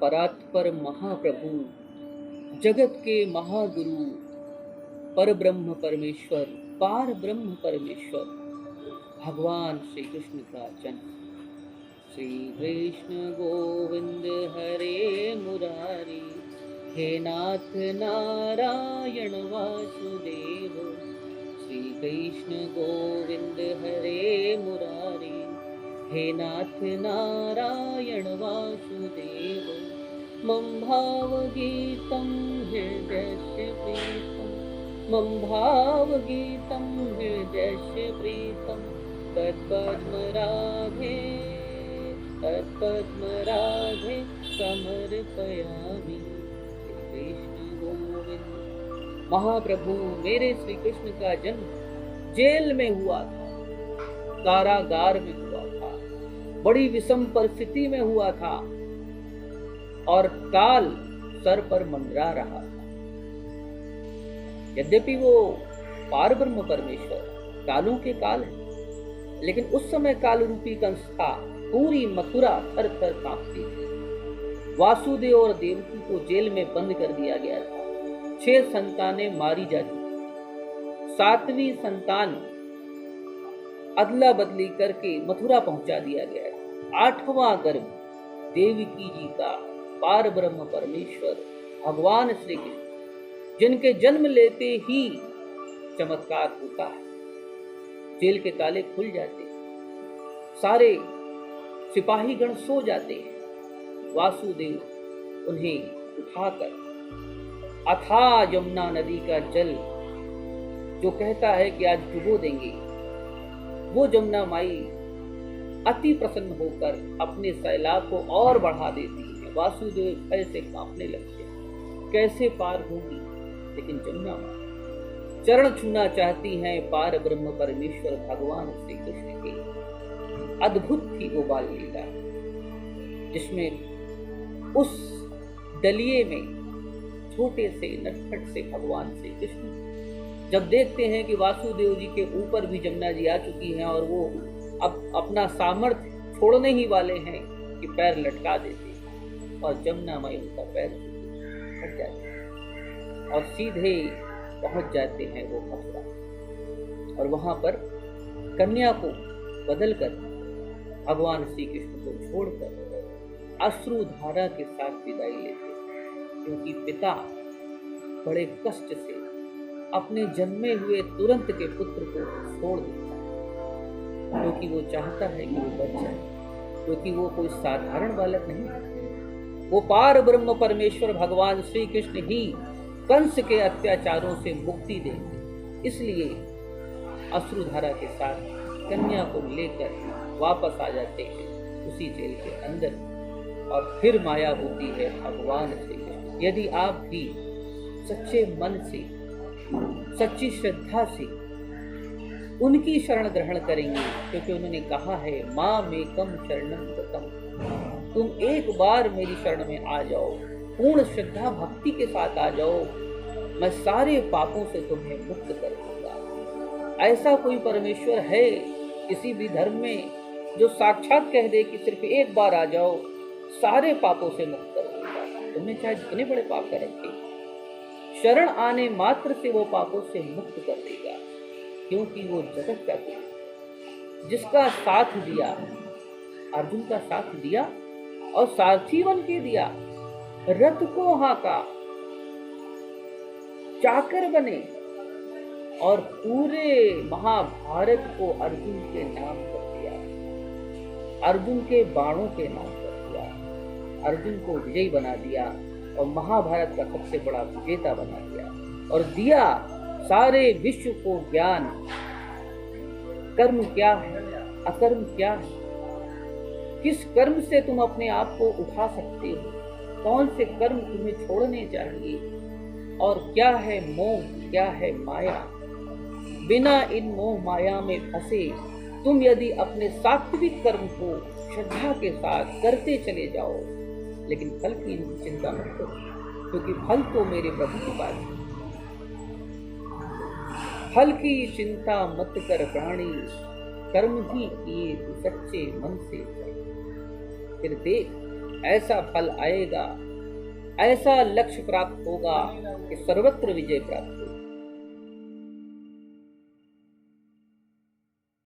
परात्पर महाप्रभु, जगत के महागुरु, पर ब्रह्म परमेश्वर, पार ब्रह्म परमेश्वर भगवान श्री कृष्ण का जन्म। श्री कृष्ण गोविंद हरे मुरारी, हे नाथ नारायण वासुदेव। श्री कृष्ण गोविंद हरे मुरारी, हे नाथ नारायण वासुदेव। मम भावगीतं हृदयस्य प्रीतं, मम भावगीतं हृदयस्य प्रीतं, तत्पद्मराधे तत्पद्मराधे समर्पयामि। श्री कृष्ण गोविंद। महाप्रभु, मेरे श्री कृष्ण का जन्म जेल में हुआ था, कारागार में हुआ था, बड़ी विषम परिस्थिति में हुआ था और काल सर पर मंडरा रहा था। यद्यपि वो पार ब्रह्म परमेश्वर, कालों के काल है, लेकिन उस समय काल रूपी कंस था। पूरी मथुरा थर थर कांपती थी। वासुदेव और देवकी को जेल में बंद कर दिया गया था। 6 संतानें मारी जा चुकी। 7वीं संतान अदला बदली करके मथुरा पहुंचा दिया गया है। 8वां गर्भ देवकी जी का पार ब्रह्म परमेश्वर भगवान श्री कृष्ण, जिनके जन्म लेते ही चमत्कार होता है। जेल के ताले खुल जाते हैं, सारे सिपाहीगण सो जाते हैं। वासुदेव उन्हें उठाकर अथाह यमुना नदी का जल जो कहता है कि आज डुबो देंगे, वो जमुना माई अति प्रसन्न होकर अपने सैलाब को और बढ़ा देती है। वासुदेव भय से कांपने लगते हैं, कैसे पार होंगी। लेकिन जमुना माई चरण छूना चाहती हैं पार ब्रह्म परमेश्वर भगवान श्री कृष्ण के। अद्भुत थी वो बाल लीला, जिसमें उस दलिये में छोटे से नटखट से भगवान श्री कृष्ण जब देखते हैं कि वासुदेव जी के ऊपर भी जमुना जी आ चुकी हैं और वो अब अपना सामर्थ्य छोड़ने ही वाले हैं कि पैर लटका देते हैं, और जमुना माई उनका पैर हट जाते हैं और सीधे पहुंच जाते हैं वो मथुरा। और वहां पर कन्या को बदलकर भगवान श्री कृष्ण को छोड़कर अश्रु धारा के साथ विदाई लेते हैं, क्योंकि पिता बड़े कष्ट से अपने जन्मे हुए तुरंत के पुत्र को छोड़ देता है, क्योंकि वो चाहता है कि वो बच जाए, क्योंकि वो कोई साधारण बालक नहीं है। वो पार ब्रह्म परमेश्वर भगवान श्री कृष्ण ही कंस के अत्याचारों से मुक्ति देंगे। इसलिए अश्रुधारा के साथ कन्या को लेकर वापस आ जाते हैं उसी जेल के अंदर, और फिर माया होती है भगवान श्री कृष्ण। यदि आप भी सच्चे मन से, सच्ची श्रद्धा से उनकी शरण ग्रहण करेंगे, क्योंकि उन्होंने कहा है मां मेकम शरणम गतम, तुम एक बार मेरी शरण में आ जाओ, पूर्ण श्रद्धा भक्ति के साथ आ जाओ, मैं सारे पापों से तुम्हें मुक्त कर दूंगा। ऐसा कोई परमेश्वर है किसी भी धर्म में जो साक्षात कह दे कि सिर्फ एक बार आ जाओ, सारे पापों से मुक्त कर दूंगा। तुमने चाहे जितने बड़े पाप कर रखे, शरण आने मात्र से वो पापों से मुक्त कर देगा, क्योंकि वो जगत का गुरु, जिसका साथ दिया, अर्जुन का साथ दिया और सारथी बन के दिया, रथ को हाँका, चाकर बने और पूरे महाभारत को अर्जुन के नाम कर दिया, अर्जुन के बाणों के नाम कर दिया, अर्जुन को विजयी बना दिया और महाभारत का सबसे बड़ा विजेता बना दिया, और दिया सारे विश्व को ज्ञान। कर्म क्या है, अकर्म क्या है, किस कर्म से तुम अपने आप को उठा सकते हो, कौन से कर्म तुम्हें छोड़ने चाहिए, और क्या है मोह, क्या है माया। बिना इन मोह माया में फंसे तुम यदि अपने सात्विक कर्म को श्रद्धा के साथ करते चले जाओ, लेकिन फल की चिंता मत करो, क्योंकि फल तो मेरे प्रभु के पास है। फल की चिंता मत कर प्राणी, कर्म ही किए तू सच्चे मन से। फिर देख ऐसा फल आएगा, ऐसा लक्ष्य प्राप्त होगा कि सर्वत्र विजय प्राप्त होगी।